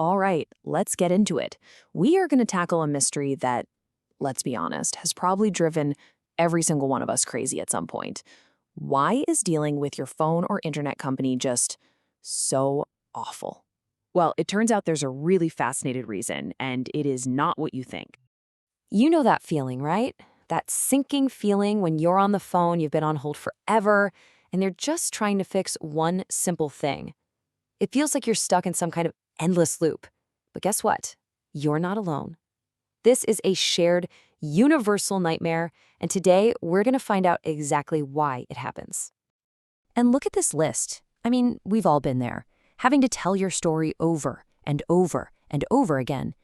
All right, let's get into it. We are going to tackle a mystery that, let's be honest, has probably driven every single one of us crazy at some point. Why is dealing with your phone or internet company just so awful? Well, it turns out there's a really fascinating reason, and it is not what you think. You know that feeling, right? That sinking feeling when you're on the phone, you've been on hold forever, and they're just trying to fix one simple thing. It feels like you're stuck in some kind of endless loop. But guess what? You're not alone. This is a shared, universal nightmare, and today we're going to find out exactly why it happens. And look at this list. I mean, we've all been there, having to tell your story over and over and over again,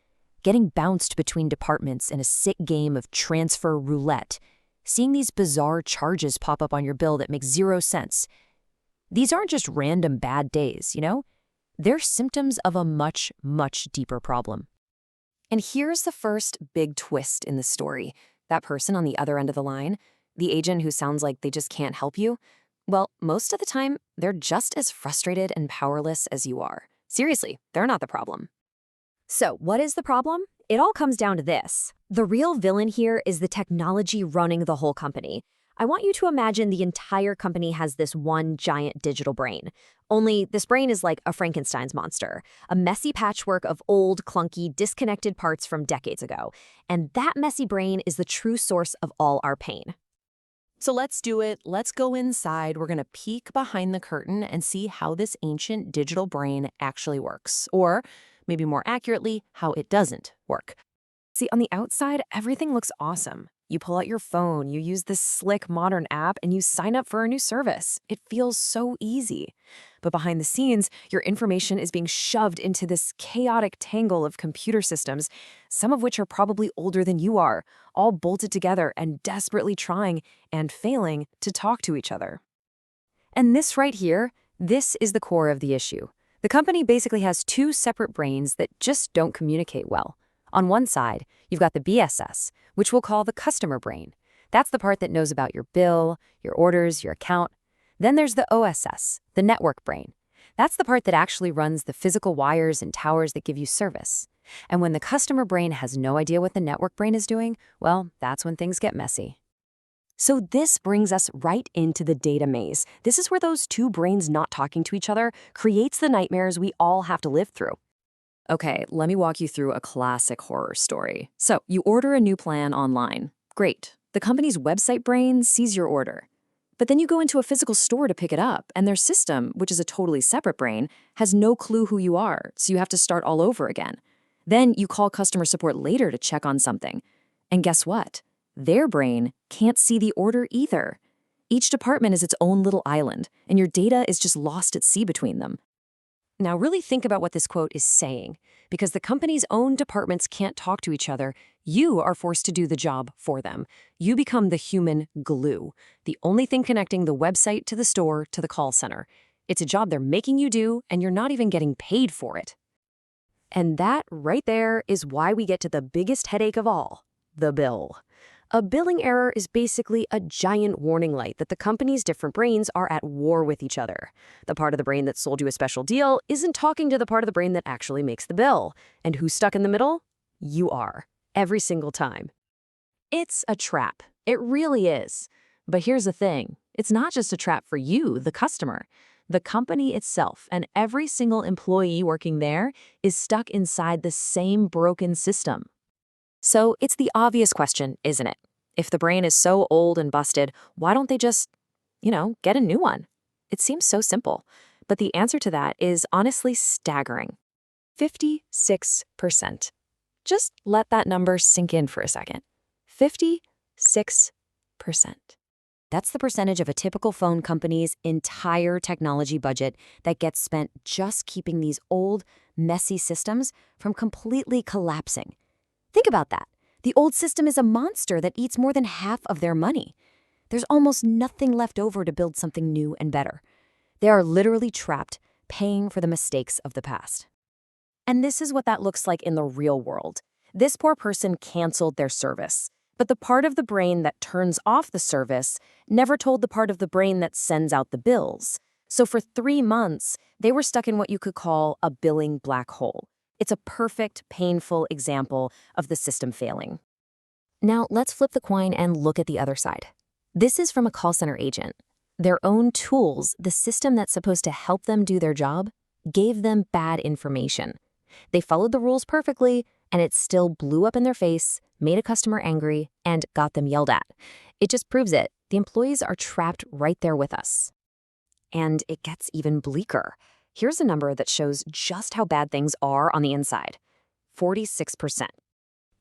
getting bounced between departments in a sick game of transfer roulette, seeing these bizarre charges pop up on your bill that make zero sense. These aren't just random bad days, you know? They're symptoms of a much, much deeper problem. And here's the first big twist in the story. That person on the other end of the line, the agent who sounds like they just can't help you, well, most of the time, they're just as frustrated and powerless as you are. Seriously, they're not the problem. So, what is the problem? It all comes down to this. The real villain here is the technology running the whole company. I want you to imagine the entire company has this one giant digital brain. Only this brain is like a Frankenstein's monster, a messy patchwork of old, clunky, disconnected parts from decades ago. And that messy brain is the true source of all our pain. So let's do it. Let's go inside. We're going to peek behind the curtain and see how this ancient digital brain actually works. Or maybe more accurately, how it doesn't work. See, on the outside, everything looks awesome. You pull out your phone, you use this slick modern app, and you sign up for a new service. It feels so easy. But behind the scenes, your information is being shoved into this chaotic tangle of computer systems, some of which are probably older than you are, all bolted together and desperately trying and failing to talk to each other. And this right here, this is the core of the issue. The company basically has two separate brains that just don't communicate well. On one side, you've got the BSS, which we'll call the customer brain. That's the part that knows about your bill, your orders, your account. Then there's the OSS, the network brain. That's the part that actually runs the physical wires and towers that give you service. And when the customer brain has no idea what the network brain is doing, well, that's when things get messy. So this brings us right into the data maze. This is where those two brains not talking to each other creates the nightmares we all have to live through. Okay, let me walk you through a classic horror story. So you order a new plan online. Great. The company's website brain sees your order. But then you go into a physical store to pick it up, and their system, which is a totally separate brain, has no clue who you are, so you have to start all over again. Then you call customer support later to check on something. And guess what? Their brain can't see the order either. Each department is its own little island, and your data is just lost at sea between them. Now really think about what this quote is saying. Because the company's own departments can't talk to each other, you are forced to do the job for them. You become the human glue, the only thing connecting the website to the store to the call center. It's a job they're making you do, and you're not even getting paid for it. And that right there is why we get to the biggest headache of all, the bill. A billing error is basically a giant warning light that the company's different brains are at war with each other. The part of the brain that sold you a special deal isn't talking to the part of the brain that actually makes the bill. And who's stuck in the middle? You are. Every single time. It's a trap. It really is. But here's the thing. It's not just a trap for you, the customer. The company itself and every single employee working there is stuck inside the same broken system. So it's the obvious question, isn't it? If the brain is so old and busted, why don't they just, get a new one? It seems so simple. But the answer to that is honestly staggering. 56%. Just let that number sink in for a second. 56%. That's the percentage of a typical phone company's entire technology budget that gets spent just keeping these old, messy systems from completely collapsing. Think about that. The old system is a monster that eats more than half of their money. There's almost nothing left over to build something new and better. They are literally trapped, paying for the mistakes of the past. And this is what that looks like in the real world. This poor person canceled their service, but the part of the brain that turns off the service never told the part of the brain that sends out the bills. So for 3 months, they were stuck in what you could call a billing black hole. It's a perfect, painful example of the system failing. Now, let's flip the coin and look at the other side. This is from a call center agent. Their own tools, the system that's supposed to help them do their job, gave them bad information. They followed the rules perfectly, and it still blew up in their face, made a customer angry, and got them yelled at. It just proves it. The employees are trapped right there with us. And it gets even bleaker. Here's a number that shows just how bad things are on the inside. 46%.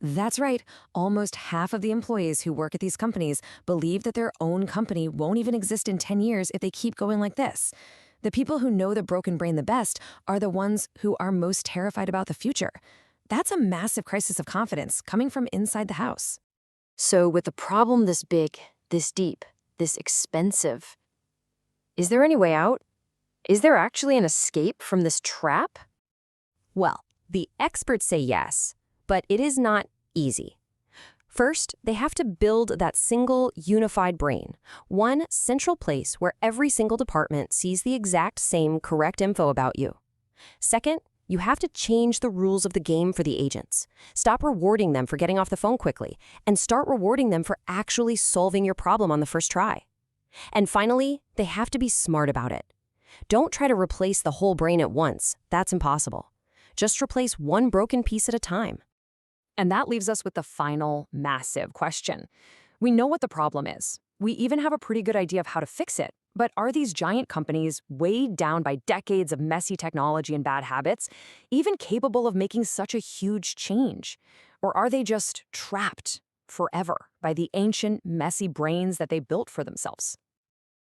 That's right. Almost half of the employees who work at these companies believe that their own company won't even exist in 10 years if they keep going like this. The people who know the broken brain the best are the ones who are most terrified about the future. That's a massive crisis of confidence coming from inside the house. So with the problem this big, this deep, this expensive, is there any way out? Is there actually an escape from this trap? Well, the experts say yes, but it is not easy. First, they have to build that single, unified brain, one central place where every single department sees the exact same correct info about you. Second, you have to change the rules of the game for the agents. Stop rewarding them for getting off the phone quickly, and start rewarding them for actually solving your problem on the first try. And finally, they have to be smart about it. Don't try to replace the whole brain at once. That's impossible. Just replace one broken piece at a time. And that leaves us with the final, massive question. We know what the problem is. We even have a pretty good idea of how to fix it. But are these giant companies, weighed down by decades of messy technology and bad habits, even capable of making such a huge change? Or are they just trapped forever by the ancient, messy brains that they built for themselves?